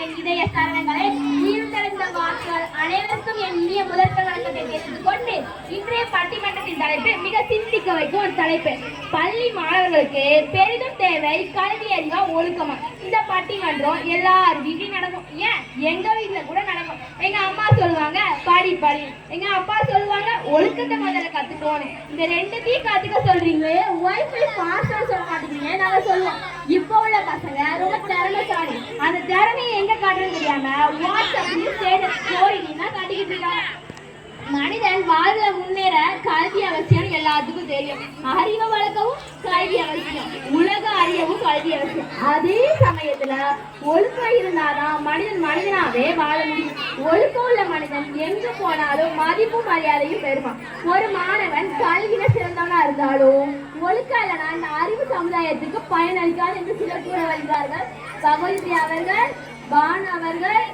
என் இதய சரணங்களை உயிர்த்தெழுந்த வாக்குகள் அனைவருக்கும் என் இனிய முதற்க வணக்கத்தை தெரிவித்துக் கொண்டு இன்றைய பட்டிமன்றத்தின் தலைப்பு மிக சிந்திக்க வைக்கும் ஒரு தலைப்பு. பள்ளி மாணவர்களுக்கு பெரிதும் தேவை கல்வி அறிவா ஒழுக்கமா. இந்த பட்டிமன்றம் எல்லார் வீட்லையும் நடக்கும். ஏன் எங்க வீட்டுல கூட நடக்கும். எங்க அம்மா சொல்லுவாங்க படி படி, எங்க அப்பா சொல்லுவாங்க ஒழுக்கத்தை முதல்ல கத்துக்கணும். இந்த ரெண்டுத்தையும் கத்துக்க சொல்றீங்களே, ஒய்ஃபை பாஸ்வேர்ட் சொல்ல மாட்டேங்கிறீங்க. நாங்க சொல்லுவோம் இப்போ உள்ள பசங்க ரொம்ப திறமைசாலி. அந்த திறமையை எங்க காட்டுறது தெரியாம வாட்ஸ்அப்லயும் ஸ்டேட்டஸ் ஸ்டோரிலாம் காட்டிக்கிட்டு இருக்காங்க. மனிதன் வாழ்வுல முன்னேற கல்வி அவசியம் எல்லாத்துக்கும் தெரியும். அறிவை வளர்க்கவும் கல்வி அவசியம், உலக அறியவும் கல்வி அவசியம். அதே சமயத்துல ஒழுக்கம் இருந்தாதான் மனிதன் மனிதனாவே வாழ முடியும். ஒழுக்கம் உள்ள மனிதன் எங்கு போனாலும் மதிப்பும் மரியாதையும் பெறுவான். ஒரு மாணவன் கல்வியில சிறந்தவனா இருந்தாலும் ஒழுக்கம் இல்லைனா இந்த அறிவு சமுதாயத்துக்கு பயனளிக்காது என்று சிலர் கூற வருகிறார்கள். பகவதி அவர்கள், பான் அவர்கள்,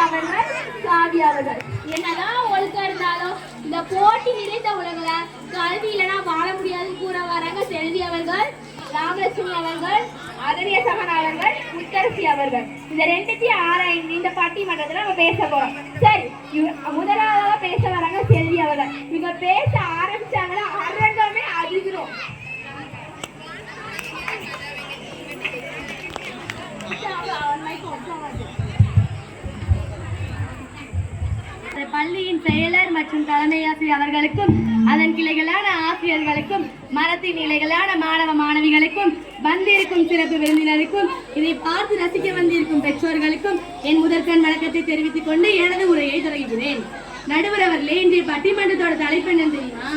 அவர்கள், காவி அவர்கள். என்னதான் ஒழுக்கம் இருந்தாலும் இந்த போட்டி நிறைந்த உலகில கல்வி இல்லைனா வாழ முடியாதுன்னு கூற வராங்க செல்வி அவர்கள், ராமலட்சுமி அவர்கள், அதனியசமன் அவர்கள், முத்தரசி அவர்கள். இந்த ரெண்டுத்தையும் ஆராய்ந்து இந்த பட்டிமன்றத்துல நம்ம பேச போறோம். சரி, முதலாவதாக பேச வராங்க செல்வி அவர்கள். இவங்க பேச ஆரம்பிச்சாங்கன்னா அரங்கமே அதிர்கிறோம். பள்ளியின் செயலர் மற்றும் தலைமை ஆசிரியர் அவர்களுக்கும் அதன் கிளைகளான ஆசிரியர்களுக்கும் மரத்தின் இலைகளான மாணவ மாணவிகளுக்கும் வந்திருக்கும் சிறப்பு விருந்தினருக்கும் இதை பார்த்து ரசிக்க வந்திருக்கும் பெற்றோர்களுக்கும் என் முதற்கண் வணக்கத்தை தெரிவித்துக் கொண்டு எனது உரையை தொடங்குகிறேன். நடுவர் அவர்களே, இன்றைய பட்டிமன்றத்தோட தலைப்பு என்ன தெரியுமா?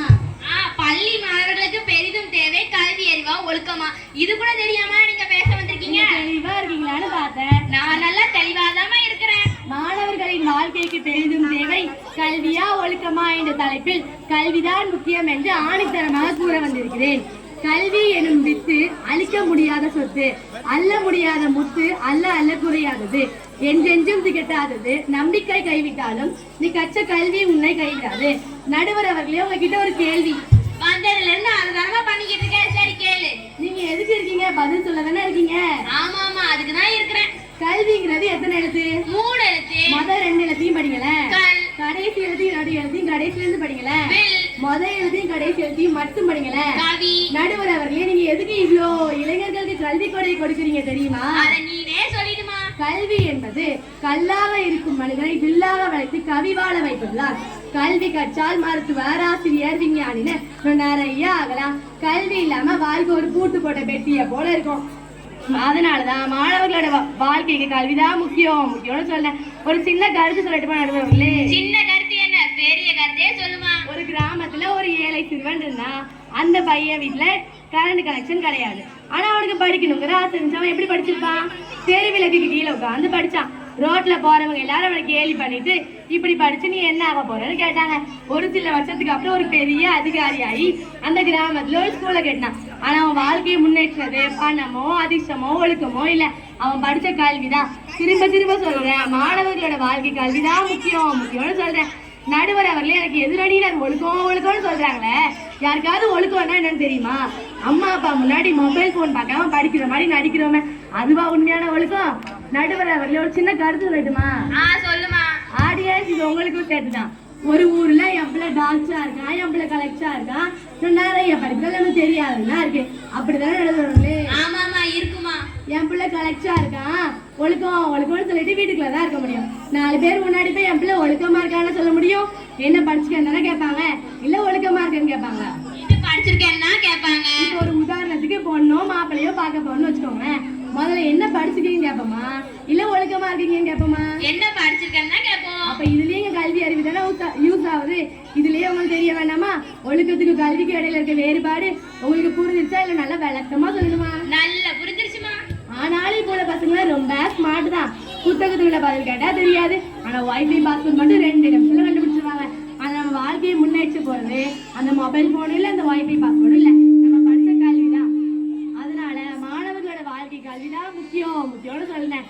பள்ளி மாணவர்களுக்கு பெரிதும் தேவை கல்வி அறிவா ஒழுக்கமா. இது கூட தெரியாம நீங்க பேச வந்திருக்கீங்க. தெளிவா இருக்கீங்களான்னு பார்த்தேன். நான் நல்லா தெளிவாதாமா இருக்கிறேன். மாணவர்களின் வாழ்க்கைக்கு பெரிதும் தேவை கல்வியா ஒழுக்கமா என்ற தலைப்பில் கல்விதான் முக்கியம் என்று ஆணித்தரமாக கூற வந்திருக்கிறேன். கல்வி எனும் வித்து அழிக்க முடியாத சொத்து, அல்ல முடியாத முத்து, அல்ல அல்ல குறையாதது, என்றென்றும் திகட்டாதது. நம்பிக்கை கைவிட்டாலும் நீ கற்ற கல்வி உன்னை கைவிடாது. நடுவர் அவர்களே, உங்ககிட்ட ஒரு கேள்வி. வந்ததுல இருந்து அதுதானமா பண்ணிக்கிட்டு இருக்கேன். சரி கேளு. நீங்க எதுக்கு இருக்கீங்க? பதில் சொல்ல தானே இருக்கீங்க. ஆமா ஆமா, அதுக்குதான் இருக்கிறேன். கல்விங்கிறது எத்தனை எழுத்து? 3 எழுத்து. முதல் 2 எழுத்தையும் படிக்கல, கடைசி எழுத்தையும் நடு எழுத்தையும் கடைசில இருந்து படிக்கல, முதல் எழுத்தையும் கடைசி எழுத்தையும் மட்டும் படிக்கல. நடுவர் அவர்களே, நீங்க எதுக்கு இவ்வளோ இளைஞர்களுக்கு கல்வி கொடை கொடுக்குறீங்க தெரியுமா? நீனே சொல்லிடுமா. கல்வி என்பது கல்லாக இருக்கும் மனிதனை வில்லாக வளைத்து கவி வாழ வைத்துள்ளார். கல்வி கற்றால் மருத்துவர், ஆசிரியர், விஞ்ஞானின்னு நிறைய ஆகலாம். கல்வி இல்லாம வாழ்க்கை ஒரு பூட்டு போட்ட பெட்டிய போல இருக்கும். அதனாலதான் மாணவர்களோட வாழ்க்கைக்கு கல்விதான் முக்கியம்னு சொல்றேன். ஒரு சின்ன கருத்து சொல்லட்டுமா நடுவர்களே? சின்ன கருத்து என்ன, பெரிய கருத்தே சொல்லுமா. ஒரு கிராமத்துல ஒரு ஏழை சிறுவன் இருந்தா. அந்த பையன் வீட்டுல கரண்ட் கனெக்ஷன் கிடையாது. ஆனா அவனுக்கு படிக்கணுங்கிற ஆசை இருந்துச்சு. அவன் எப்படி படிச்சிருப்பான்? தெரு விளக்குக்கு கீழே உட்காந்து படிச்சான். ரோட்ல போறவங்க எல்லாரும் அவனை கேலி பண்ணிட்டு இப்படி படிச்சு நீ என்ன ஆக போறன்னு கேட்டாங்க. ஒரு சில வருஷத்துக்கு அப்புறம் ஒரு பெரிய அதிகாரியாகி அந்த கிராமத்துல ஒரு ஸ்கூல்ல கேட்டான். ஆனா அவன் வாழ்க்கையை முன்னேற்றது பணமோ அதிர்ஷ்டமோ ஒழுக்கமோ இல்ல, அவன் படிச்ச கல்விதான். திரும்ப திரும்ப சொல்றேன், மாணவர்களோட வாழ்க்கை கல்விதான் முக்கியம்னு சொல்றேன். நடுவர் அவர்களே, எனக்கு எதிரணியினர் ஒழுக்கம்னு சொல்றாங்களே, யாருக்காவது ஒழுக்கம்னா என்னன்னு தெரியுமா? அம்மா அப்பா முன்னாடி மொபைல் போன் பார்க்காம படிக்கிற மாதிரி நடிக்கிறோமே, அதுவா உண்மையான ஒழுக்கம்? நடுவர் அவர்களே, ஒரு சின்ன கருத்து சொல்லட்டுமா? சொல்லுமா. ஆடியன்ஸ் இது உங்களுக்கும் சேர்த்துதான். ஒரு ஊர்ல என் பிள்ளை டான்ஸா இருக்கான், என் பிள்ளை கலெக்டா இருக்கான், நிறைய படிப்புகள் நமக்கு தெரியாதுன்னா இருக்கு. அப்படித்தானே நடுவர்களே? ஆமாமா இருக்குமா. என் பிள்ளை கலெக்டா இருக்கான், ஒழுக்கம்னு சொல்லிட்டு வீட்டுக்குள்ளதான் இருக்க முடியும். 4 பேர் முன்னாடி போய் என் பிள்ளை ஒழுக்கமா இருக்கான்னு சொல்ல முடியும்? என்ன படிச்சுக்கன்னு கேட்பாங்க, இல்ல ஒழுக்கமா இருக்குன்னு கேட்பாங்க. படிச்சிருக்கேன்னா கேட்பாங்க. ஒரு உதாரணத்துக்கு பொண்ணோ மாப்பிள்ளையோ பார்க்க போறோம்னு வச்சுக்கோங்க. முதல்ல என்ன படிச்சுக்கீங்கன்னு கேட்போமா, இல்ல ஒழுக்கமா இருக்கீங்கன்னு கேட்போமா? என்ன படிச்சிருக்கேன்னா கேட்போம். அப்ப இதுலயே கல்வி அறிவு தானே யூஸ் ஆகுது. இதுலயே உங்களுக்கு தெரிய வேண்டாமா ஒழுக்கத்துக்கு கல்விக்கு இடையில இருக்க வேறுபாடு? உங்களுக்கு புரிஞ்சிருச்சா இல்ல நல்லா விளக்கமா சொல்லணுமா? நல்லா புரிஞ்சிருச்சுமா. ஆனாலும் இப்போ உள்ள பசங்க ரொம்ப ஸ்மார்ட் தான். புத்தகத்துக்குள்ள பதில் கேட்டா தெரியாது, ஆனா வைஃபை பாஸ்வேர்ட் மட்டும் 2 நிமிஷத்துல கண்டுபிடிச்சிருவாங்க. ஆனா நம்ம வாழ்க்கையை முன்னேற்ற போறது அந்த மொபைல் போனும் இல்ல, அந்த வைஃபை பாஸ்வேர்டும் இல்ல, நம்ம படிச்ச கல்விதான். அதனால மாணவர்களோட வாழ்க்கை கல்விதான் முக்கியம்னு சொல்றேன்.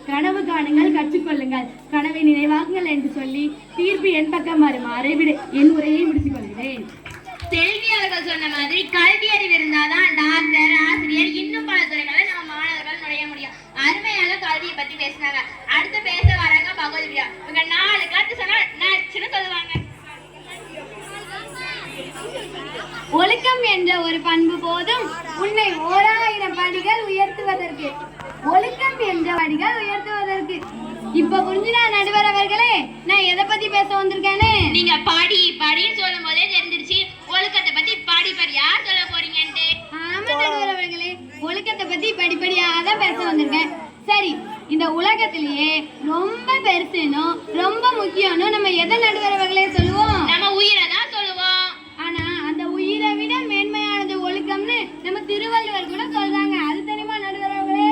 கனவு காணுங்கள், கற்றுக்கொள்ளுங்கள், கனவை நினைவாக்குங்கள் என்று சொல்லி தீர்ப்பு என் பக்கம் வருமாறு என் உரையை முடித்துக் கொள்கிறேன். செல்வி அவர்கள் சொன்ன மாதிரி கல்வி அறிவு இருந்தாதான் டாக்டர், ஆசிரியர், இன்னும் பல துறைகளை நம்ம மாணவர்கள் நுழைய முடியும். அருமையான கல்வியை பத்தி பேசினாங்க. இப்ப புரிஞ்சுதா நடுவர் அவர்களே நான் எதை பத்தி பேச வந்திருக்கேன்னு? நீங்க படின்னு சொல்லும் போதே தெரிஞ்சிருச்சு ஒழுக்கத்தை பத்தி படிப்படியா சொல்ல போறீங்கன்ட்டு. ஆமா நடுவர் அவர்களே, ஒழுக்கத்தை பத்தி படிப்படியாக தான் பேச வந்திருக்கேன். சரி, இந்த உலகத்திலேயே ரொம்ப பெருசுன்னு ரொம்ப முக்கியம்னு நம்ம எதை நடுவர் அவர்களே சொல்லுவோம்? நம்ம உயிரை தான் சொல்லுவோம். ஆனா அந்த உயிரை விட மேன்மையானது ஒழுக்கம்னு நம்ம திருவள்ளுவர் கூட சொல்றாங்க. அது தெரியுமா நடுவர் அவர்களே?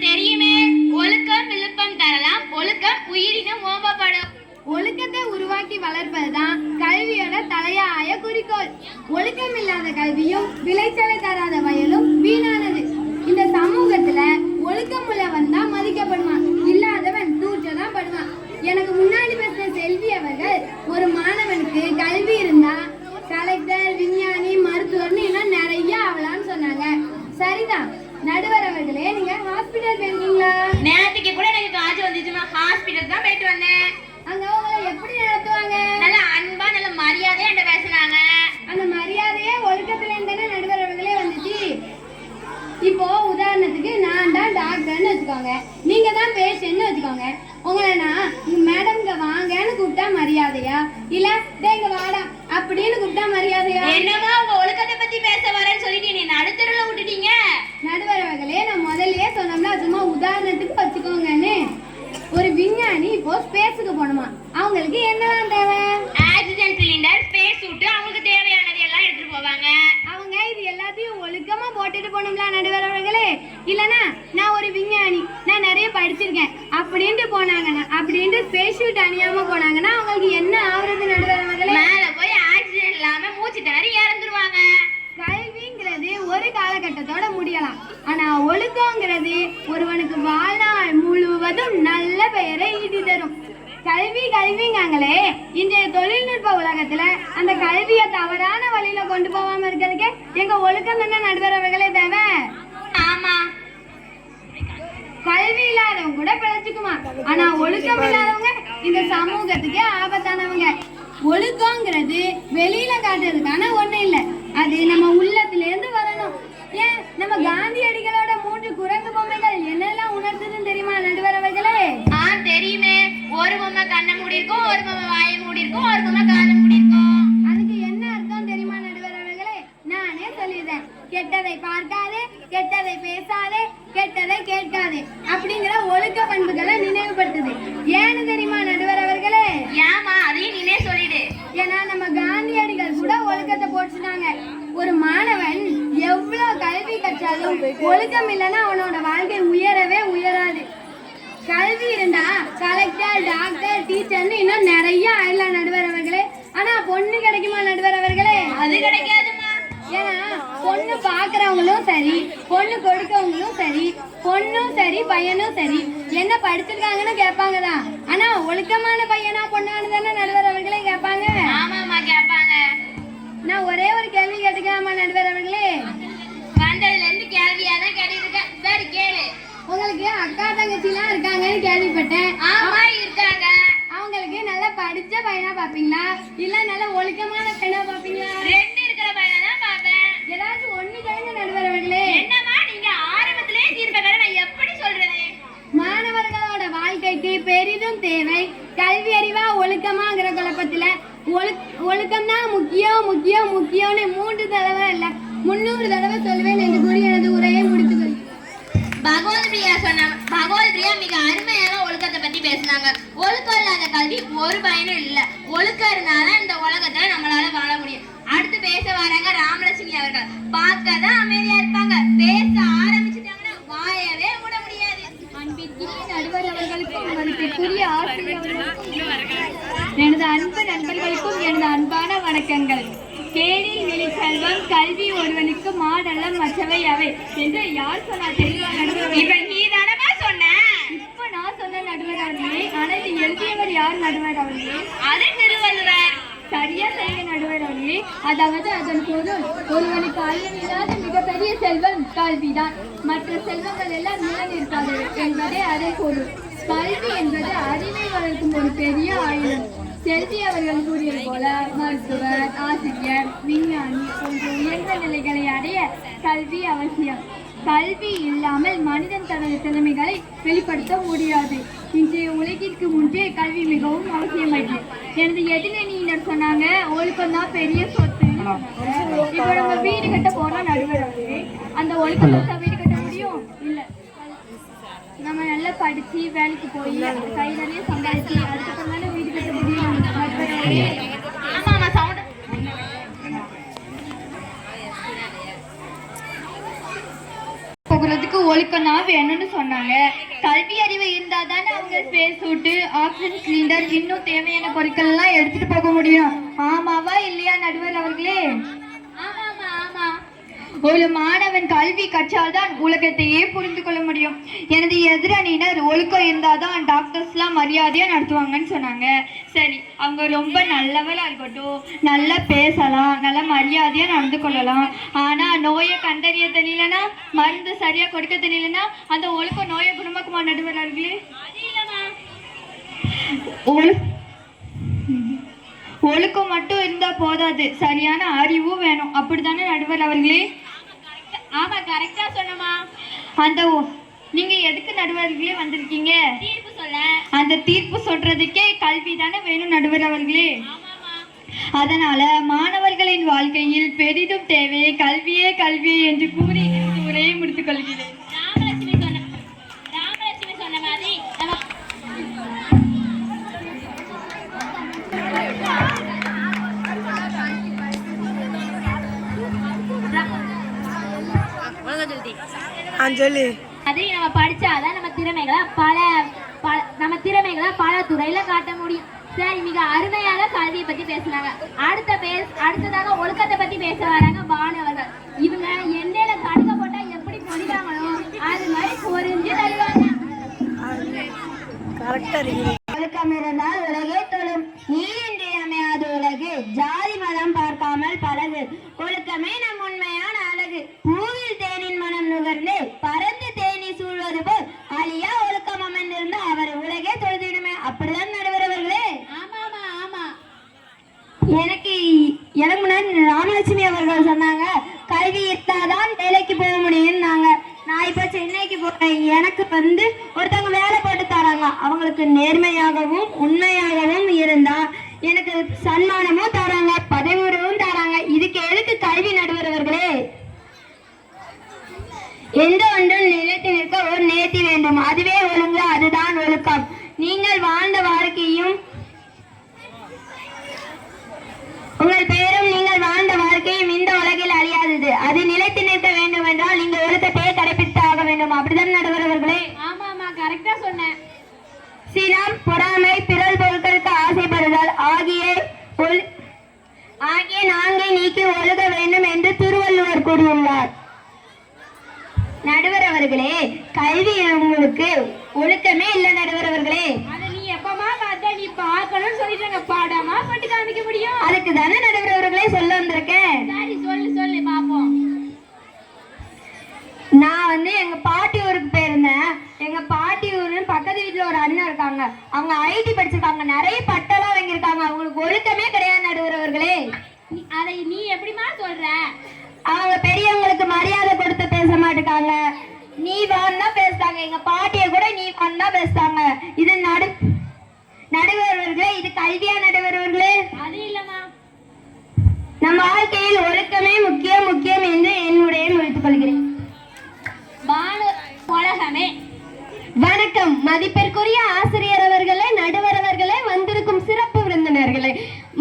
தெரியுமே. ஒழுக்கம் விழுப்பம் தரலாம், ஒழுக்கம் உயிரினும் ஓம்பப்படும். ஒழுக்கத்தை உருவாக்கி வளர்ப்பதுதான் கல்வியோட தலையாய குறிக்கோள். ஒழுக்கம் இல்லாத கல்வியும் விளைச்சலை தராத வயலும் வீணானது. இந்த சமூகத்துல ஒழுக்கம் உள்ளவன் தான் மதிக்கப்படுவான், இல்லாதவன் தூற்றதான் படுவான். எனக்கு முன்னாடி பேசின செல்வி அவர்கள் ஒரு மாணவனுக்கு கல்வி இருந்தா கலெக்டர், விஞ்ஞானி, மருத்துவர்னு இன்னும் நிறைய ஆகலாம்னு சொன்னாங்க. சரிதான் நடுவர் அவர்களே, நீங்க ஹாஸ்பிட்டல் போயிருக்கீங்களா? நேரத்துக்கு கூட எனக்கு காய்ச்சல் வந்துச்சுமா, ஹாஸ்பிட்டல் தான் போயிட்டு வந்தேன். அங்க உங்களை எப்படி நடத்துவாங்க? நல்ல அன்பா நல்ல மரியாதையா என்கிட்ட பேசுனாங்க. அந்த மரியாதையே ஒழுக்கத்துல இருந்தானே நடுவர் அவர்களே வந்துச்சு. இப்போ உதாரணத்துக்கு நான் தான் டாக்டர்னு வச்சுக்கோங்க, நீங்க தான் பேஷண்ட்னு வச்சுக்கோங்க. உங்களை நான் மேடம்ங்க வாங்கன்னு கூப்பிட்டா மரியாதையா, இல்ல இங்க வாடா அப்படின்னு கூப்பிட்டா மரியாதையா? என்னமா உங்க ஒழுக்கத்தை பத்தி பேச வரேன்னு சொல்லிட்டு நீ நடுத்தருல விட்டுட்டீங்க. நடுவர் அவர்களே, நான் முதல்லயே சொன்னோம்னா சும்மா உதாரணத்துக்கு வச்சுக்கோங்கன்னு. ஒரு விஞ்ஞானி இப்போ ஸ்பேஸுக்கு போகணுமா, அவங்களுக்கு என்னதான் தேவை? ஆக்சிஜன் சிலிண்டர், ஸ்பேஸ் சூட், அவங்களுக்கு தேவையானது எல்லாம் எடுத்துட்டு போவாங்க. அவங்க இது எல்லாத்தையும் ஒழுக்கமா போட்டுட்டு போகணும்ல நடுவர் அவர்களே. இல்லனா நான் ஒரு விஞ்ஞானி, நான் நிறைய படிச்சிருக்கேன் அப்படின்ட்டு போனாங்கன்னா, அப்படின்ட்டு ஸ்பேஸ் ஷூட் அணியாம போனாங்கன்னா அவங்களுக்கு என்ன ஆகுறது நடுவர் அவர்களே? மேல போய் ஆக்சிஜன் இல்லாம மூச்சு திணறி இறந்துருவாங்க. கல்விங்கிறது ஒரு காலகட்டத்தோட முடியலாம், ஆனா ஒழுக்கங்கிறது ஒருவனுக்கு வாழ்நாள் முழுவதும் நல்ல பெயரை ஈட்டி தரும். கல்விங்காங்களே, இன்றைய தொழில்நுட்ப உலகத்துல அந்த கல்வியை தவறான வழியில கொண்டு போகாம இருக்கிறதுக்கு எங்க ஒழுக்கம் என்ன நடுவர் அவர்களே தேவை. ஆமா, கல்வி இல்லாதவங்க கூட பிழைச்சுக்குமா, ஆனா ஒழுக்கம் இல்லாதவங்க இந்த சமூகத்துக்கே ஆபத்தானவங்க. ஒழுக்கங்கிறது வெளியில காட்டுறதுக்கான ஒண்ணு இல்ல, அது நம்ம உள்ளத்துல இருந்து வரணும். ஏன் நம்ம காந்தியடிகளோட 3 குரங்கு பொம்மைகள் என்னெல்லாம் உணர்த்துதுன்னு தெரியுமா நடுவர் அவர்களே? தெரியுமே. ஒரு பொம்மை கண்ணை மூடி இருக்கும், ஒரு பொம்மை வாயை மூடி இருக்கும், ஒரு பொம்மை காதை மூடி இருக்கும். அதுக்கு என்ன அர்த்தம் தெரியுமா நடுவர் அவர்களே? நானே சொல்லிடுறேன். கெட்டதை பார்க்காதே, கெட்டதை பேசாதே, கெட்டதை கேட்காதே அப்படிங்கிற ஒழுக்க பண்புகளை நினைவுபடுத்துது. ஏன்னு தெரியுமா நடுவர் அவர்களே? ஏமா அதையும் நீனே சொல்லிடு. ஏன்னா நம்ம காந்தியடிகள் கூட ஒழுக்கத்தை போட்டுட்டாங்க. ஒரு மாணவன் எவ்வளவு கல்வி கற்றாலும் ஒழுக்கம் இல்லைன்னா அவனோட வாழ்க்கை உயரவே உயராது. கல்வி இருந்தா கலெக்டர், டாக்டர், டீச்சர்னு இன்னும் நிறைய ஆயிடலாம் நடுவர் அவர்களே. ஆனா பொண்ணு கிடைக்குமா நடுவர் அவர்களே? அது கிடைக்காதுமா. ஏன்னா பொண்ணு பாக்குறவங்களும் சரி, பொண்ணு கொடுக்கவங்களும் சரி, பொண்ணும் சரி பையனும் சரி என்ன படிச்சிருக்காங்கன்னு கேட்பாங்கதான். ஆனா ஒழுக்கமான பையனா பொண்ணானு தானே நடுவர் அவர்களே கேட்பாங்க. ஆமாமா கேட்பாங்க. நான் ஒரே ஒரு கேள்வி கேட்டுக்கலாமா நடுவர் அவர்களே? வந்ததுல இருந்து கேள்வியாதான் கேட்டுருக்க. சரி கேளு. உங்களுக்கு அக்கா தங்கச்சிலாம் இருக்காங்கன்னு கேள்விப்பட்டேன். ஆமா இருக்காங்க. அவங்களுக்கு நல்லா படிச்ச பையனா பாப்பீங்களா, இல்ல நல்ல ஒழுக்கமான பையனா பாப்பீங்களா? ரெண்டு இருக்கிற பையனை தான் பாப்பேன். ஏதாச்சும் ஒண்ணு கேளுங்க நடுவர் அவர்களே. என்னமா நீங்க ஆரம்பத்திலே தீர்ப்பை நான் எப்படி சொல்றது? மாணவர்களோட வாழ்க்கைக்கு பெரிதும் தேவை கல்வி அறிவா ஒழுக்கமாங்கிற குழப்பத்துல ஒழுக்கம் தான் முக்கியம் முக்கியம் முக்கியம்னு 3 தடவை இல்ல 300 தடவை சொல்வேன் என்று கூறி எனது உரையை முடித்துக்கொள். பகவத் பிரியா மிக அருமையாக ஒழுக்கத்தை பத்தி பேசினாங்க. ஒழுக்கம் இல்லாத கல்வி ஒரு பயனும் இல்ல. ஒழுக்கம் இருந்தாதான் இந்த உலகத்துல நம்மளால வாழ முடியும். அடுத்து பேச வராங்க ராமலட்சுமி அவர்கள். பார்க்கதான் அமைதியா இருப்பாங்க, பேச ஆரம்பிச்சுட்டாங்கன்னா வாயவே மூட முடியாது. அன்பிற்குரிய நடுவர் அவர்களுக்கும் மதிப்பிற்குரிய ஆசிரியர்களுக்கும் எனது அன்பு நண்பர்களுக்கும் எனது அன்பான வணக்கங்கள். கேளில் விழி செல்வம் கல்வி ஒருவனுக்கு மாடல்ல மற்றவை அவை என்று யார் சொன்னார் தெரியுமா நடுவர்? இப்ப நீ தானமா சொன்ன. இப்ப நான் சொன்ன நடுவர் அவர்களே, ஆனா இது எழுதியவர் யார் நடுவர் அவர்களே? அது திருவள்ளுவர். சரியா செய்ய நடுவர் அவர்களே. அதாவது அதன் பொருள் ஒருவனுக்கு அளவில்லாத மிகப்பெரிய செல்வம் கல்விதான், மற்ற செல்வங்கள் எல்லாம் நிலைநிற்காது என்பதே அதன் பொருள். கல்வி என்பது அறிவை வளர்க்கும் ஒரு பெரிய ஆயுதம். செல்வி அவர்கள் கூறியது போல மருத்துவர், ஆசிரியர், விஞ்ஞானி போன்ற உயர்ந்த நிலைகளை அடைய கல்வி அவசியம். கல்வி இல்லாமல் மனிதன் தனது திறமைகளை வெளிப்படுத்த முடியாது. இன்றைய உலகிற்கு முன்னே கல்வி மிகவும் அவசியமாயிற்று. எனது எதிரணியினர் சொன்னாங்க, ஒழுக்கம் தான் பெரிய சொத்து. இப்போ நம்ம வீடு கட்ட போறோம் நடுவர், அந்த ஒழுக்கம் வீடு கட்ட முடியும் இல்ல. நம்ம நல்லா படிச்சு வேலைக்கு போய் கை நிறைய சம்பாதிச்சு அதுக்கப்புறம் தானே வீடு கட்ட முடியும். ஆமா சவுண்ட் போகிறதுக்கு ஒழுக்கம் தான் வேணும்னு சொன்னாங்க. கல்வி அறிவு இருந்தா தானே அவங்க ஸ்பேஸ் சூட்டு, ஆக்சிஜன் சிலிண்டர், இன்னும் தேவையான பொருட்கள் எல்லாம் எடுத்துட்டு போக முடியும். ஆமாவா இல்லையா நடுவர் அவர்களே? ஆமாமா ஆமா. ஒரு மாணவன் கல்வி கற்றால்தான் உலகத்தையே புரிந்து கொள்ள முடியும். எனது எதிரணியினர் ஒழுக்கம் இருந்தாதான் டாக்டர்ஸ்லாம் மரியாதையா நடத்துவாங்கன்னு சொன்னாங்க. சரி, அவங்க ரொம்ப நல்லவளா இருக்கட்டும், நல்லா பேசலாம், நல்லா மரியாதையா நடந்து கொள்ளலாம். ஆனா நோயை கண்டறிய தெரியலனா, மருந்து சரியா கொடுக்க தெரியலனா அந்த ஒழுக்கம் நோயை குணமாக்குமா நடுவர்களே? ஒழுக்கம் மட்டும் இருந்தா போதாது, சரியான அறிவும் வேணும். அப்படித்தானே நடுவர் அவர்களே? ஆமா கரெக்டா சொன்னமா. நீங்க எதுக்கு நடுவர்களே வந்திருக்கீங்க? தீர்ப்பு சொல்ல. அந்த தீர்ப்பு சொல்றதுக்கே கல்வி தானே வேணும் நடுவர் அவர்களே. அதனால மாணவர்களின் வாழ்க்கையில் பெரிதும் தேவை கல்வியே கல்வி என்று கூறி உரையை முடித்துக் கொள்கிறேன். ராமலட்சுமி சொன்ன மாதிரி சொல்லி அது நம்ம படிச்சாதான் நம்ம திறமைகளை பல துறையில காட்ட முடியும். சரி, மிக அருமையாக கல்வியை பத்தி பேசுனாங்க. அடுத்ததாக ஒழுக்கத்தை பத்தி பேச வராங்க மாணவர்கள். இவங்க எண்ணெயில கடுக்க போட்டா எப்படி பொறிவாங்களோ அது மாதிரி பொறிஞ்சு தருவாங்க. ஒழுக்கம் இருந்தால் உலகே தொழும். நீரின்றி அமையாத உலகு, ஜாதி மதம் பார்க்காமல் பழகு. ஒழுக்கமே நம் உண்மையான அழகு. பூவில் தேனின் மனம் நுகர்ந்து பறந்து தேனி சூழ்வது போல் அழியா ஒழுக்கம் அமைந்திருந்து அவர் உலகே தொழுதிடுமே. அப்படிதான் நடுவரவர்களே? ஆமாமா ஆமா. எனக்கு முன்னாடி ராமலட்சுமி அவர்கள் சொன்னாங்க, கல்வி இருந்தாதான் வேலைக்கு போக முடியும்னாங்க. நான் இப்ப சென்னைக்கு போறேன். எனக்கு ஒருத்தவங்க வேலை போட்டு தராங்க. அவங்களுக்கு நேர்மையாகவும் உண்மையாகவும் இருந்தா எனக்கு சன்மானமும் தராங்க, பதவி உயர்வும் தராங்க. இதுக்கு எதுக்கு கல்வி நடுவரவர்களே? எந்த ஒன்றும் நிலைத்து நிற்க ஒரு நேர்த்தி வேண்டும். அதுவே ஒழுங்கு, அதுதான் ஒழுக்கம். நீங்கள் வாழ்ந்த வாழ்க்கையும் உங்கள் பெயரும் நீங்கள் வாழ்ந்த வாழ்க்கையும் இந்த உலகில் அழியாதது. அது நிலைத்து நிற்க வேண்டும் என்றால் நீங்க ஒழுக்கத்தையே கடைபிடித்து ஆக வேண்டும். அப்படிதான் நடுவரவர்களே? ஆமாமா கரெக்டா சொன்னேன். சினம், பொறாமை, பிறல் பொருட்களுக்கு ஆசைப்படுதல் ஆகிய நான்கை நீக்கி ஒழுக வேண்டும் என்று திருவள்ளுவர் கூறியுள்ளார். நடுவர் அவர்களே, கல்வி உங்களுக்கு ஒழுக்கமே இல்ல நடுவர் அவர்களே. அத நீ எப்பமா பார்த்த? நீ பார்க்கணும்னு சொல்லிட்டாங்க, பாடமா போட்டு காமிக்க முடியும். அதுக்கு தானே நடுவர் அவர்களே சொல்ல வந்திருக்கேன். சரி சொல்லு பாப்போம். நான் எங்க பாட்டி ஊருக்கு போயிருந்தேன். எங்க பாட்டி ஊரு பக்கத்து வீட்டுல ஒரு அண்ணன் இருக்காங்க. அவங்க ஐடி படிச்சிருக்காங்க, நிறைய பட்டெல்லாம் வாங்கியிருக்காங்க. அவங்களுக்கு ஒழுக்கமே கிடையாது நடுவர் அவர்களே. அதை நீ எப்படிமா சொல்ற? அவங்க பெரியவங்களுக்கு மரியாதை கொடுத்து பேச மாட்டாங்க, நீ வான்னா பேசுறாங்க. எங்க பாட்டிய கூட நீ வான்னா பேசுறாங்க. இது நடுவர்களே, இது கல்வியா நடுவர்களே? அது இல்லம்மா. நம் வாழ்க்கையில் ஒழுக்கமே முக்கியம் என்று என்னுடைய முடித்துக் கொள்கிறேன். உலகமே. வணக்கம் மதிப்பிற்குரிய ஆசிரியர் அவர்களே, நடுவர் அவர்களே, வந்திருக்கும் சிறப்பு விருந்தினர்களே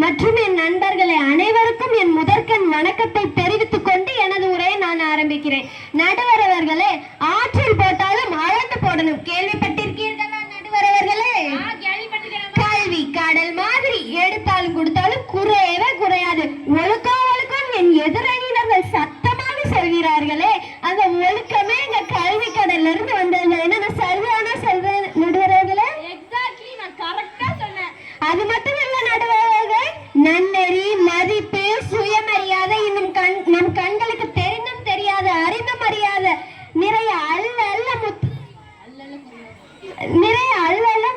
மற்றும் என் நண்பர்களே, அனைவருக்கும் என் முதற்கண் வணக்கத்தை தெரிவித்துக் கொண்டு எனது உரையை நான் ஆரம்பிக்கிறேன். நடுவர் அவர்களே, ஆற்றில் போட்டாலும் அளந்து போடணும். கேள்விப்பட்டிருக்கீர்களா நடுவர் அவர்களே? கல்வி கடல் மாதிரி, எடுத்தாலும் கொடுத்தாலும் குறையவே குறையாது. ஒழுக்கம் என் எதிரணியினர்கள் சத்தமாக சொல்கிறார்களே, அந்த ஒழுக்கமே எங்க கல்வி கடல்ல இருந்து வந்தது. என்ன சரியான சொல்றேன் நடுவர்களே? எக்ஸாக்ட்லி, நான் கரெக்டா சொன்னேன். அது மட்டும் இல்ல நடுவர்கள், நன்னெறி, மதிப்பு, சுயமரியாதை இன்னும் நம் கண்களுக்கு தெரிந்தும் தெரியாத அறிந்தும் அறியாத நிறைய அல்ல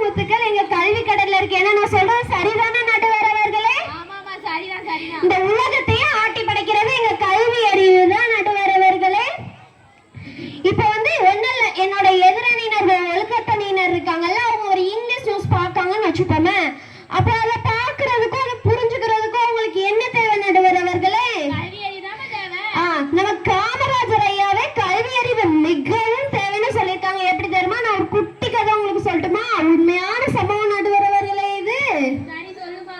முத்துக்கள் எங்க கல்வி கடல்ல இருக்கு. ஏன்னா நான் சொல்றது சரிதானே நடுவர்? வச்சுப்போமே. அப்ப அதை பார்க்கறதுக்கும் அதை புரிஞ்சுக்கிறதுக்கும் உங்களுக்கு என்ன தேவை நடுவர் அவர்களே? கல்வி அறிவுதாம்மா தேவை. நம்ம காமராஜர் ஐயாவே கல்வி அறிவு மிகவும் தேவைன்னு சொல்லியிருக்காங்க. எப்படி தெரியுமா? நான் ஒரு குட்டி கதை உங்களுக்கு சொல்லட்டுமா? உண்மையான சம்பவம் நடுவர் அவர்களே இது. சரி சொல்லுமா.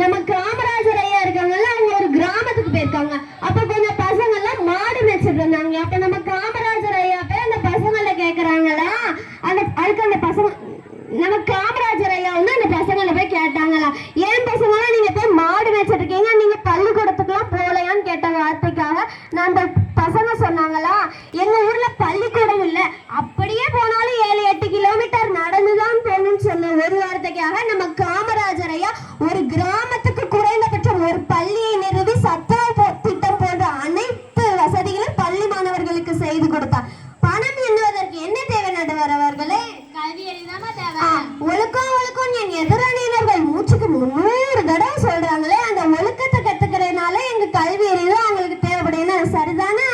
நம்ம காமராஜர் ஐயா இருக்காங்கல்ல, அவங்க ஒரு கிராமத்துக்கு போயிருக்காங்க. அப்ப கொஞ்சம் பசங்க எல்லாம் மாடு மேய்ச்சிட்டு இருந்தாங்க. அப்ப நம்ம காமராஜர் ஐயா போய் அந்த பசங்களை கேக்குறாங்களா, அதுக்கு அந்த பசங்க நம்ம காமராஜர் ஐயா வந்து அந்த பசங்களை போய் கேட்டாங்களா, ஏன் பசங்களாம் நீங்க போய் மாடு மேய்ச்சிட்டு இருக்கீங்க, நீங்க பள்ளிக்கூடத்துக்குலாம் போகலையான்னு கேட்ட வார்த்தைக்காக நான் அந்த பசங்க சொன்னாங்களா, எங்க ஊர்ல பள்ளிக்கூடம் இல்ல, அப்படியே போனாலும் 7-8 கிலோமீட்டர் நடந்துதான் போகணும்னு சொன்ன ஒரு வார்த்தைக்காக நம்ம காமராஜர் ஐயா ஒரு கிராமத்துக்கு குறைந்தபட்சம் ஒரு பள்ளியை நிறுவி சத்துணவு திட்டம் போன்ற அனைத்து வசதிகளும் பள்ளி மாணவர்களுக்கு செய்து கொடுத்தார். பணம் எண்ணுவதற்கு என்ன தேவை நடுவர் அவர்களே? கல்வி அறிவுதாம்மா தேவை. ஒழுக்கம் ஒழுக்கம் என் எதிரணியினர்கள் மூச்சுக்கு 300 தடவை சொல்றாங்களே, அந்த ஒழுக்கத்தை கத்துக்கிறதுனால எங்க கல்வி அறிவு அவங்களுக்கு தேவைப்படுது. சரிதானே?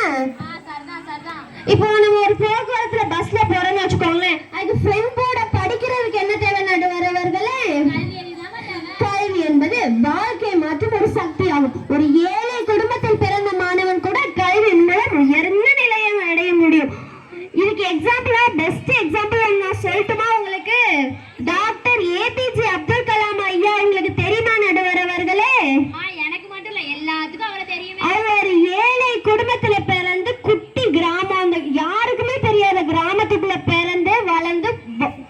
சரிதான் சரிதான். இப்போ நம்ம ஒரு போக்குவரத்துல பஸ்ல போறோம்னு வச்சுக்கோங்களேன், அதுக்கு ஃப்ரெண்ட் போர்ட படிக்கிறதுக்கு என்ன தேவை நடுவர் அவர்களே? கல்வி அறிவுதாம்மா தேவை. கல்வி என்பது வாழ்க்கை மாற்றும் ஒரு சக்தி ஆகும். ஒரு ஏழை குடும்பத்தில் பிறந்த மாணவன் கூட கல்வி மூலம் உயர்ந்த நிலையை அடைய முடியும். இதுக்கு எக்ஸாம்பிளா பெஸ்ட் எக்ஸாம்பிள் நான் சொல்லட்டுமா உங்களுக்கு? டாக்டர் ஏபிஜே அப்துல் கலாம் ஐயா உங்களுக்கு தெரியுமா நடுவர் அவர்களே? எனக்கு மட்டும் இல்ல, எல்லாத்துக்கும் அவரை தெரியுமே. அவர் ஏழை குடும்பத்துல பிறந்து குட்டி கிராமம், அந்த யாருக்குமே தெரியாத கிராமத்துக்குள்ள பிறந்து வளர்ந்து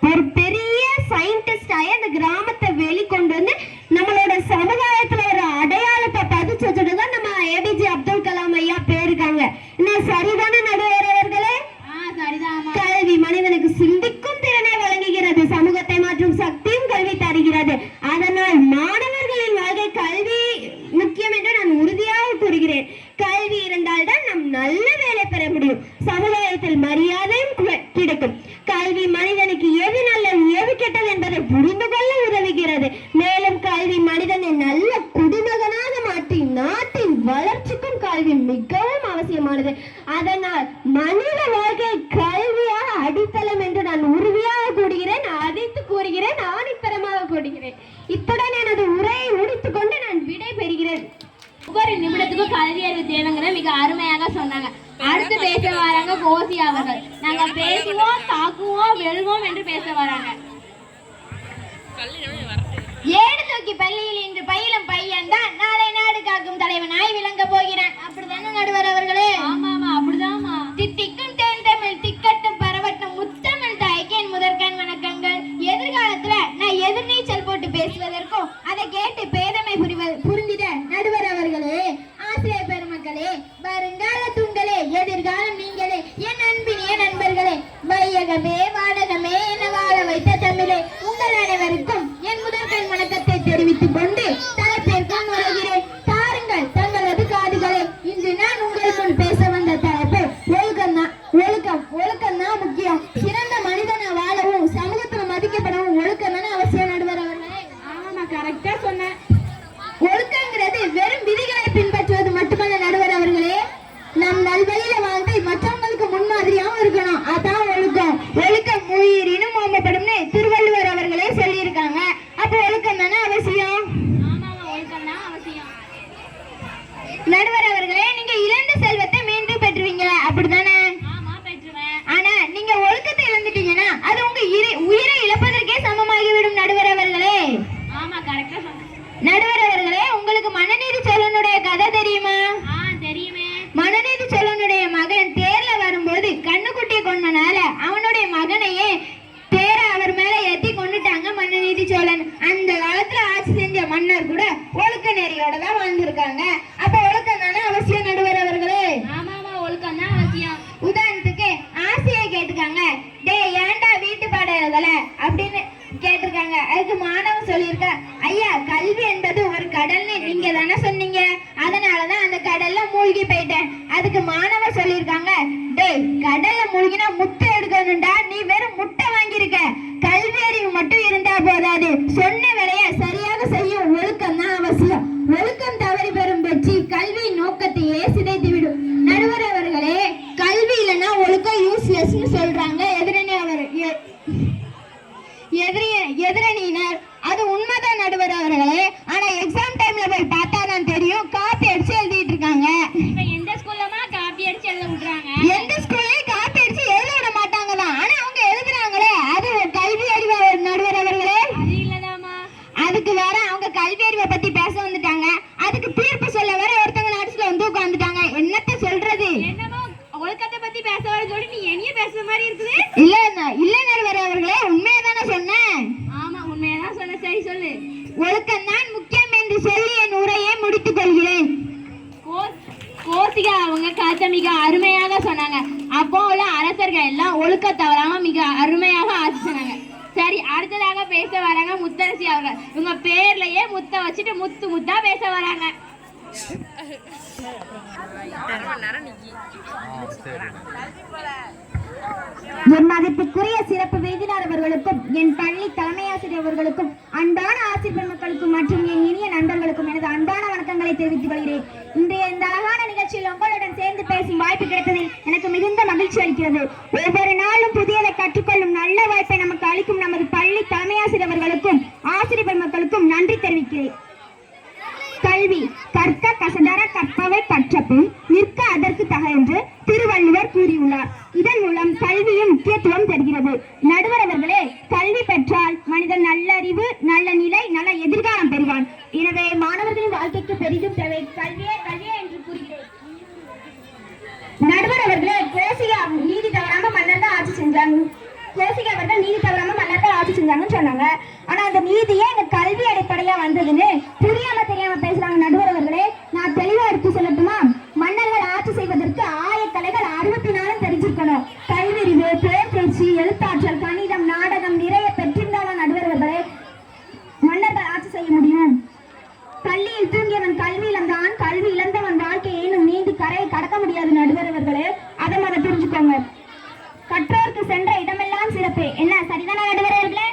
ஒரு பெரிய சயின்டிஸ்ட் ஆகி அந்த கிராமத்தை வெளிக்கொண்டு வந்து நம்மளோட சமுதாயத்துல ஒரு அடையாளத்தை பதிச்சு வச்சுட்டுதான் நம்ம ஏபிஜே அப்துல் கலாம் ஐயா போயிருக்காங்க. இன்னும் சரிதானே நடுவர் அவர்களே? கல்வி மனிதனுக்கு சிந்திக்கும் திறனை வழங்குகிறது, சமூகத்தை மாற்றும் சக்தியும் கல்வி தருகிறது. அதனால் மாணவர்களின் வாழ்க்கை கல்வி முக்கியம் என்று நான் உறுதியாக கூறுகிறேன். கல்வி இருந்தால் தான் நாம் நல்ல வேலை பெற முடியும், சமுதாயத்தில் மரியாதையும் கிடைக்கும். கல்வி மனிதனுக்கு எது நல்லது எது கெட்டது என்பதை புரிந்து கொள்ள உதவுகிறது. மேலும் கல்வி மனிதனை நல்ல குடிமகனாக மாற்றி நாட்டின் வளர்ச்சிக்கும் கல்வி மிகவும் அவசியமானது. அதனால் மனித வாழ்க்கை கல்வியாக அடித்தளம் என்று நான் உறுதியாக கூறுகிறேன், அடித்து கூறுகிறேன், ஆணித்தரமாக கூறுகிறேன். இத்துடன் எனது உரையை முடித்துக் கொண்டு நான் விடை பெறுகிறேன். ஒவ்வொரு நிமிடத்துக்கும் கல்வி அறிவு தேவைங்கிற மிக அருமையாக சொன்னாங்க. அடுத்து பேச வராங்க கோசி அவர்கள். நாங்க பேசுவோம், தாக்குவோம், வெல்வோம் என்று பேச வராங்க. ஏடு தூக்கி பள்ளியில் இன்று பயிலும் பையன் தான் நாளை நாடு காக்கும் தலைவனாய் விளங்க போகிறான். அப்படிதானே நடுவர் அவர்களே? ஆமாமா, அப்படிதான்மா. தித்திக்கும் தேன் தமிழ் திக்கட்டும் பரவட்டும் முத்தமிழ் தாய்க்கு என் முதற்கண் வணக்கங்கள். எதிர்காலத்துல நான் எதிர்நீச்சல் போட்டு பேசுவதற்கும் அதை கேட்டு பேதமை புரிந்திட நடுவர் அவர்களே, ஆசிரியர் பெருமக்களே, வருங்கால தூண்களே, எதிர்காலம் நீங்களே, என் அன்பினிய நண்பர்களே, வையகமே வாடகமே என்ன வாழ வைத்த தமிழே, உங்கள் அனைவருக்கும் என் முதற்கண் வணக்கத்தை தெரிவித்துக் கொண்டு தலைப்பேற்கும் வருகிறேன். பாருங்கள் தங்களது காதுகளே, இன்று நான் உங்கள் முன் பேச வந்த தலைப்பு ஒழுக்கம் தான். ஒழுக்கம் தான் முக்கியம். சிறந்த மனிதனை வாழவும் சமூகத்துல மதிக்கப்படவும் ஒழுக்கம் தானே அவசியம் நடுவர் அவர்களே? ஆமா, கரெக்டா சொன்னேன். ஒழுக்கங்கிறது வெறும் விதிகளை பின்பற்றுவது மட்டுமல்ல நடுவர் அவர்களே, நம் நல்வழியில வாழ்ந்து மற்றவங்களுக்கு முன்மாதிரியாவும் இருக்கணும். அதான் ஒழுக்கம். ஒழுக்கம் உயிரினும் ஓம்பப்படும்னு திருவள்ளுவர் அவர்களே சொல்லியிருக்காங்க. அப்ப ஒழுக்கம் தானே அவசியம். ஆமாமா, ஒழுக்கம் தான் அவசியம். நடுவர் அவர்களே, நீங்க இழந்த செல்வத்தை மீண்டும் பெற்றுவீங்க, அப்படித்தானே? ஆமா, பெற்றுவேன். ஆனா நீங்க ஒழுக்கத்தை இழந்துட்டீங்கன்னா அது உங்க உயிரை இழப்பதற்கே சமமாகிவிடும் நடுவர் அவர்களே. ஆமா, கரெக்டா சொன்னேன். நடுவர் அவர்களே, உங்களுக்கு மனுநீதி சோழனுடைய கதை தெரியுமா? தெரியுமே. மனுநீதி சோழனுடைய மகன் தேர்ல வரும்போது கண்ணுக்குட்டியை கொண்டனால அவனுடைய மகனையே தேரை அவர் மேல ஏத்தி கொண்டுட்டாங்க மனுநீதி சோழன். அந்த காலத்துல ஆட்சி செஞ்ச மன்னர் கூட ஒழுக்க நெறியோட தான் வாழ்ந்திருக்காங்க. அப்ப ஒழுக்கம் தானே அவசியம் நடுவர் அவர்களே? ஆமாமா, ஒழுக்கம் தான் அவசியம். உதாரணத்துக்கு ஆசையை கேட்டுக்காங்க, டே ஏன்டா வீட்டு பாடம் எழுதல அப்படின்னு கேட்டிருக்காங்க. அதுக்கு மாணவன் சொல்லியிருக்க, ஐயா கல்வி என்பது ஒரு கடல்னு நீங்க தானே சொன்னீங்க, அதனாலதான் அந்த கடல்ல மூழ்கி போயிட்டேன். அதுக்கு மாணவன் சொல்லியிருக்காங்க, டேய் கடல்ல மூழ்கினா முட்டை எடுக்கணும்டா, நீ வெறும் முட்டை வாங்கியிருக்க, கல்வி அறிவு மட்டும் இருந்தா போதாது, சொன்ன வேலையை சரியாக செய்யும் ஒழுக்கம் தான் அவசியம். ஒழுக்கம் தவறி பெறும் பட்சி கல்வியின் நோக்கத்தையே சிதைத்து விடும். நடுவர் அவர்களே, கல்வி இல்லைன்னா ஒழுக்கம் யூஸ்லெஸ்ன்னு சொல்றாங்க எதிரணியினர். இல்ல நடுவர் அவர்களே, உண்மையை தானே சொன்னேன். ஆமா, உண்மையதான் சொன்ன. சரி சொல்லு. ஒழுக்கம் தான் முக்கியம் என்று சொல்லி என் உரையை முடித்துக் கொள்கிறேன். கோசிகா அவங்க கருத்தை மிக அருமையாக சொன்னாங்க. அப்போ உள்ள அரசர்கள் எல்லாம் ஒழுக்க தவறாம மிக அருமையாக ஆட்சி சொன்னாங்க. சரி, அடுத்ததாக பேச வராங்க முத்தரசி அவர்கள். இவங்க பேர்லயே முத்த வச்சுட்டு முத்து முத்தா பேச வராங்க. என் மதிப்புக்குரிய சிறப்பு விருந்தினர் அவர்களுக்கும் என் பள்ளி தலைமையாசிரியர் அவர்களுக்கும் அன்பான ஆசிரியர் பெருமக்களுக்கும் மற்றும் என் இனிய நண்பர்களுக்கும் எனது அன்பான வணக்கங்களை தெரிவித்துக் கொள்கிறேன். இன்றைய இந்த அழகான நிகழ்ச்சியில் உங்களுடன் சேர்ந்து பேசும் வாய்ப்பு கிடைத்ததில் எனக்கு மிகுந்த மகிழ்ச்சி அளிக்கிறது. ஒவ்வொரு நாளும் புதியதை கற்றுக்கொள்ளும் நல்ல வாய்ப்பை நமக்கு அளிக்கும் நமது பள்ளி தலைமையாசிரியர் அவர்களுக்கும் ஆசிரியர் பெருமக்களுக்கும் நன்றி தெரிவிக்கிறேன். கல்வி கற்க கசடர கற்பவை கற்றபின் நிற்க அதற்கு தக என்று திருவள்ளுவர் கூறியுள்ளார். இதன் மூலம் கல்வியும் முக்கியத்துவம் தருகிறது. நடுவர் அவர்களே, கல்வி பெற்றால் மனிதன் நல்ல அறிவு, நல்ல நிலை, நல்ல எதிர்காலம் பெறுவான். எனவே மாணவர்களின் வாழ்க்கைக்கு பெரிதும் தேவை கல்வியே என்று கூறுகிறேன். நடுவர் அவர்களே, கோசிகா நீதி தவறாம மன்னர் தான் ஆட்சி செஞ்சாங்க. கோசிகா அவர்கள் நீதி தவறாம மன்னர் தான் ஆட்சி செஞ்சாங்கன்னு சொன்னாங்க. ஆனா அந்த நீதியே எங்க கல்வி அடிப்படையா வந்ததுன்னு தெரியாம பேசுறாங்க. நடுவர் அவர்களே, நான் தெளிவா எடுத்து சொல்லட்டுமா? மன்னர்கள் ஆட்சி செய்வதற்கு ஆயக்கலைகள் 64 தெரிஞ்சிருக்கணும். கல்வியறிவு, பேச்சு, எழுத்தாற்றல், கணிதம், நாடகம் நிறைய பெற்றிருந்தாலும் நடுவர் அவர்களே மன்னர்கள் ஆட்சி செய்ய முடியும். பள்ளியில் தூங்கியவன் கல்வி இழந்தான், கல்வி இழந்தவன் வாழ்க்கையை இன்னும் நீந்தி கரையை கடக்க முடியாது. நடுவர் அவர்களே, அதை புரிஞ்சுக்கோங்க. கற்றோருக்கு சென்ற இடமெல்லாம் சிறப்பு. என்ன சரிதான நடுவர் அவர்களே?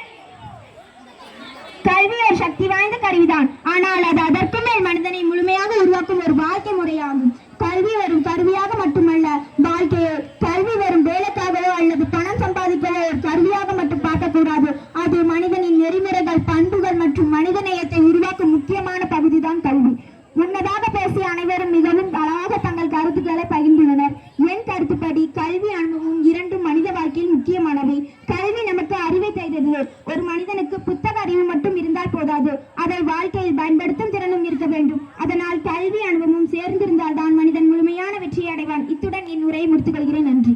கல்வி ஒரு சக்தி வாய்ந்த கருவிதான். ஆனால் அது அதற்கு மேல் மனிதனை முழுமையாக உருவாக்கும் ஒரு வாழ்க்கை முறையாகும். கல்வி வெறும் கருவியாக மட்டுமல்ல, வாழ்க்கையை கல்வி வெறும் வேலைக்காகவோ அல்லது பணம் சம்பாதிக்கவோ ஒரு கருவியாக மட்டும் பார்க்கக்கூடாது. அது மனிதனின் நெறிமுறைகள், பண்புகள் மற்றும் மனித நேயத்தை உருவாக்கும் முக்கியமான பகுதிதான் கல்வி. முன்னதாக பேசிய அனைவரும் மிகவும் அழகாக தங்கள் கருத்துக்களை பகிர்ந்துள்ளனர். என் கருத்துப்படி கல்வி அனுபவம் இரண்டும் மனித வாழ்க்கையில் முக்கியமானவை. கல்வி நமக்கு அறிவை தருகிறது. ஒரு மனிதனுக்கு புத்தக அறிவு மட்டும் இருந்தால் போதாது, அதை வாழ்க்கையில் பயன்படுத்தும் திறனும் இருக்க வேண்டும். அதனால் கல்வி அனுபவமும் சேர்ந்திருந்தால் தான் மனிதன் முழுமையான வெற்றியை அடைவான். இத்துடன் என் உரையை முடித்துக் கொள்கிறேன். நன்றி.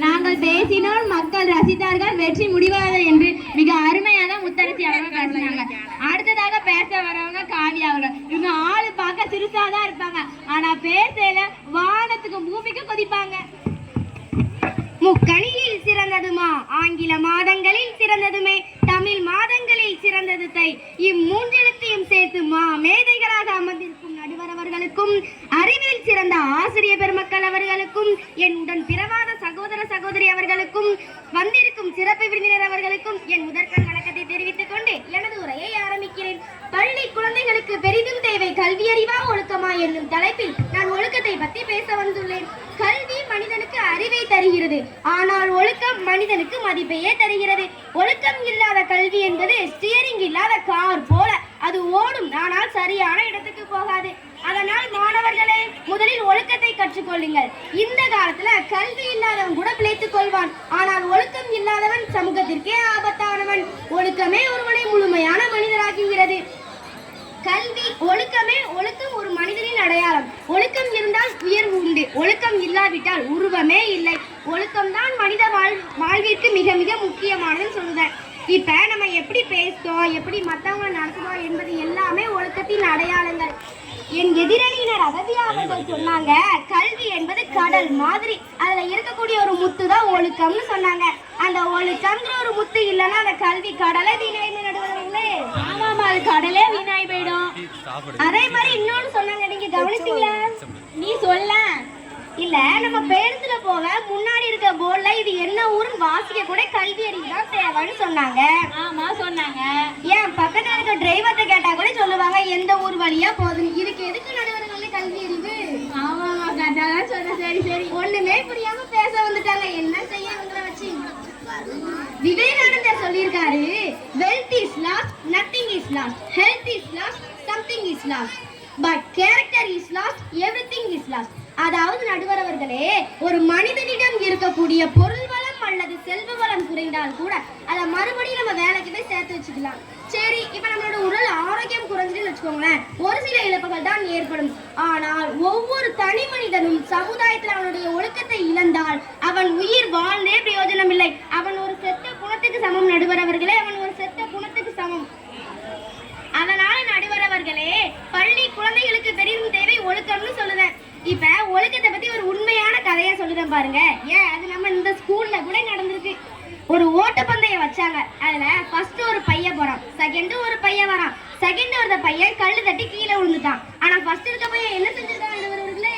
நாங்கள் பேசினோம், மக்கள் ரசித்தார்கள், வெற்றி முடிவாது என்று மிக அருமையாக முத்தரசி அவர்கள் பேசினாங்க. அடுத்ததாக பேச வரவங்க காவியா அவர்கள். இவங்க ஆளு பார்க்க சிறுசாதான் இருப்பாங்க, ஆனா பேசல வானத்துக்கு பூமிக்கு கொதிப்பாங்க. முக்கணியில் சிறந்ததுமா, ஆங்கில மாதங்களில் சிறந்ததுமே, தமிழ் மாதங்களில் சிறந்தது தை. இம்மூன்றெழுத்தையும் சேர்த்து மேதைகளாக அமர்ந்திருக்கும் நடுவர் அவர்களுக்கும், அறிவில் சிறந்த ஆசிரியர் பெருமக்கள் அவர்களுக்கும், என் உடன் பிறவாத சகோதர சகோதரி அவர்களுக்கும், வந்திருக்கும் சிறப்பு விருந்தினர் அவர்களுக்கும் என் முதற்கண் வணக்கத்தை தெரிவித்துக் கொண்டு எனது உரையை ஆரம்பிக்கிறேன். பள்ளி குழந்தைகளுக்கு பெரிதும் தேவை கல்வி அறிவா ஒழுக்கமா என்னும் தலைப்பில் நான் ஒழுக்கத்தை பற்றி பேச வந்துள்ளேன். கல்வி மனிதனுக்கு அறிவை தருகிறது, ஆனால் ஒழுக்கம் மனிதனுக்கு மதிப்பையே தருகிறது. ஒழுக்கம் இல்லாத கல்வி என்பது ஸ்டியரிங் இல்லாத கார் போல, அது ஓடும் ஆனால் சரியான இடத்துக்கு போகாது. அதனால் மாணவர்களே, முதலில் ஒழுக்கத்தை கற்றுக்கொள்ளுங்கள். இந்த காலத்துல கல்வி இல்லாதவன் கூட பிழைத்துக் கொள்வான், ஆனால் ஒழுக்கம் இல்லாதவன் சமூகத்திற்கே ஆபத்தானவன். ஒழுக்கமே ஒருவனை முழுமையான மனிதராக்குகிறது. ஒழுக்கம் ஒரு மனிதனின் அடையாளம். ஒழுக்கம் இருந்தால் உயர்வு உண்டு, ஒழுக்கம் இல்லாவிட்டால் உருவமே இல்லை. ஒழுக்கம் தான் மனித வாழ்விற்கு மிக மிக முக்கியமானதுன்னு சொல்லுவேன். இப்ப நம்ம எப்படி பேசுறோம், எப்படி மற்றவங்களை நடத்துறோம் என்பது எல்லாமே ஒழுக்கத்தின் அடையாளங்கள். என் எதிரணியினர் அகதியா அவர்கள் சொன்னாங்க, கல்வி என்பது கடல் மாதிரி, அதுல இருக்கக்கூடிய ஒரு முத்து தான் ஒழுக்கம்னு சொன்னாங்க. அந்த ஒழுக்கம்ங்கிற ஒரு முத்து இல்லைன்னா அந்த கல்வி கடலை வீணாய் நடுவர்களே. ஆமாமா, அது கடலே வீணாய் போயிடும். அதே மாதிரி இன்னொன்னு சொன்னாங்க, நீங்க கவனிச்சீங்களா? நீ சொல்ல. இல்ல, நம்ம பேருந்துல போக முன்னாடி இருக்க போர்ட்ல இது என்ன ஊருன்னு வாசிக்க கூட கல்வி அறிவு தான் தேவைன்னு சொன்னாங்க. ஆமா சொன்னாங்க. ஏன் பக்கத்துல இருக்க டிரைவர்கிட்ட கேட்டா கூட சொல்லுவாங்க எந்த ஊர் வழியா போகுது. இதுக்கு எதுக்கு நடுவர்களே கல்வி அறிவு? ஆமாமா, கரெக்டாதான் சொன்ன. சரி சரி, ஒண்ணுமே புரியாம பேச வந்துட்டாங்க. என்ன செய்ய இவங்களை வச்சு? விவேகானந்தர் சொல்லியிருக்காரு, wealth is lost, nothing is lost, health is lost, something is lost, but character is lost, everything is lost. அதாவது நடுவர் அவர்களே, ஒரு மனிதனிடம் இருக்கக்கூடிய பொருள் வளம் அல்லது செல்வ வளம் குறைந்தால் கூட அதை மறுபடியும் நம்ம வேலைக்கு போய் சேர்த்து வச்சுக்கலாம். சரி, இப்ப நம்மளோட உடல் ஆரோக்கியம் குறைஞ்சுன்னு வச்சுக்கோங்களேன், ஒரு சில இழப்புகள் தான் ஏற்படும். ஆனால் ஒவ்வொரு தனி மனிதனும் சமுதாயத்தில் அவனுடைய ஒழுக்கத்தை இழந்தால் அவன் உயிர் வாழ்ந்தே பிரயோஜனம் இல்லை. அவன் ஒரு செத்த குணத்துக்கு சமம் நடுவர் அவர்களே, அவன் ஒரு செத்த குணத்துக்கு சமம். அதனால நடுவர் அவர்களே, பள்ளி குழந்தைகளுக்கு பெரிதும் தேவை ஒழுக்கம்னு சொல்லுவேன். இப்ப ஒழுக்கத்தை பத்தி ஒரு உண்மையான கதையை சொல்லுதேன் பாருங்க. ஏன் அது நம்ம இந்த ஸ்கூல்ல கூட நடந்திருக்கு. ஒரு ஓட்டப்பந்தயம் வச்சாங்க. அதுல ஃபர்ஸ்ட் ஒரு பையன் போறான், செகண்ட் ஒரு பையன் வரான். செகண்ட் வந்த பையன் கல்லு தட்டி கீழே விழுந்துட்டான். ஆனா ஃபர்ஸ்ட் இருக்க பையன் என்ன செஞ்சிருக்கான் நடுவர்களே?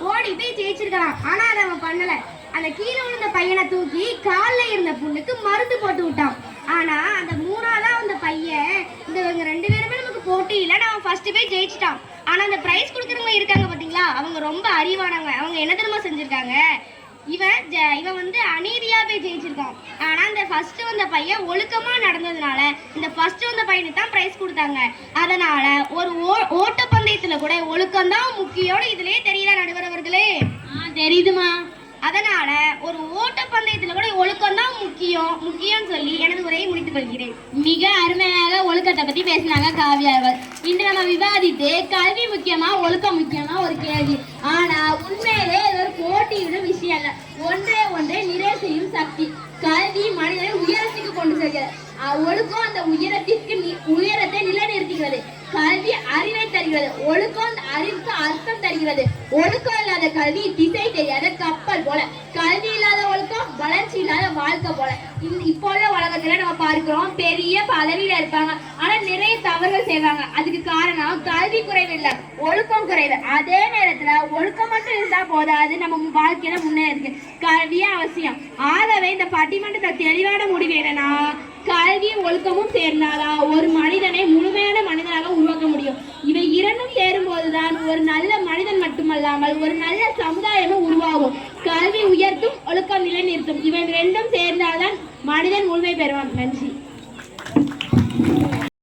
ஓடி போய் ஜெயிச்சிருக்கான். ஆனா அதை அவன் பண்ணல. அந்த கீழே விழுந்த பையனை தூக்கி காலில் இருந்த புண்ணுக்கு மருந்து போட்டு விட்டான். ஆனா அந்த மூணாவதா அந்த பையன் இவங்க ரெண்டு பேருமே நமக்கு போட்டி இல்லை, அவன் ஃபர்ஸ்ட் போய் ஜெயிச்சிட்டான். ஆனா அந்த பிரைஸ் கொடுக்குறவங்க இருக்காங்க பாத்தீங்களா, அவங்க ரொம்ப அறிவானவங்க. அவங்க என்ன தெரியுமா செஞ்சிருக்காங்க? இவன் வந்து அநீதியா போய் ஜெயிச்சிருக்கான். ஆனா இந்த ஃபர்ஸ்ட் வந்த பையன் ஒழுக்கமா நடந்ததுனால இந்த ஃபர்ஸ்ட் வந்த பையனுக்கு தான் பிரைஸ் கொடுத்தாங்க. அதனால ஒரு ஓட்டப்பந்தயத்துல கூட ஒழுக்கம் தான் முக்கியம். இதுலயே தெரியல நடுவர் அவர்களே? தெரியுதுமா. அதனால ஒரு ஓட்டப்பந்தயத்துல கூட ஒழுக்கம் தான் முக்கியம் சொல்லி எனது உரையை முடித்துக் கொள்கிறேன். மிக அருமையாக ஒழுக்கத்தை பத்தி பேசினாங்க காவியா அவர்கள். இன்று நம்ம விவாதித்து கல்வி முக்கியமா ஒழுக்கம் முக்கியமா ஒரு கேள்வி. ஆனா உண்மையிலே இது ஒரு போட்டியிடும் விஷயம் இல்ல. ஒன்றே நிறைவு செய்யும் சக்தி. கல்வி மனிதனை உயரத்துக்கு கொண்டு செல்கிறது. ஒழுக்கம் அந்த உயரத்தை நிலைநிறுத்துகிறது. கல்வி அறிவை தருகிறது. ஒழுக்கம் அந்த அறிவுக்கு அர்த்தம் தருகிறது. ஒழுக்கம் இல்லாத கல்வி திசை தெரியாத கப்பல் போல. கல்வி இல்லாத ஒழுக்கம் வளர்ச்சி இல்லாத வாழ்க்கை போல. இப்போ உள்ள உலகத்துல நம்ம பார்க்கிறோம், பெரிய பதவியில இருப்பாங்க, ஆனா நிறைய தவறுகள் செய்வாங்க. அதுக்கு காரணம் கல்வி குறைவு இல்ல, ஒழுக்கம் குறைவு. அதே நேரத்துல ஒழுக்கம் மட்டும் இருந்தா போதாது, நம்ம வாழ்க்கையில முன்னேறதுக்கு கல்வியே அவசியம். ஆகவே இந்த பட்டிமன்றத்தை தெளிவான முடிவு என்னன்னா, கல்வி ஒழுக்கமும் சேர்ந்தாதான் ஒரு மனிதனை முழுமையான மனிதனாக உருவாக்க முடியும். இவை இரண்டும் சேரும் போதுதான் ஒரு நல்ல மனிதன் மட்டுமல்லாமல் ஒரு நல்ல சமுதாயமும் உருவாகும். கல்வி உயர்த்தும், ஒழுக்கம் நிலைநிறுத்தும். இவை ரெண்டும் சேர்ந்தால்தான் மனிதன் முழுமை பெறுவான். நன்றி.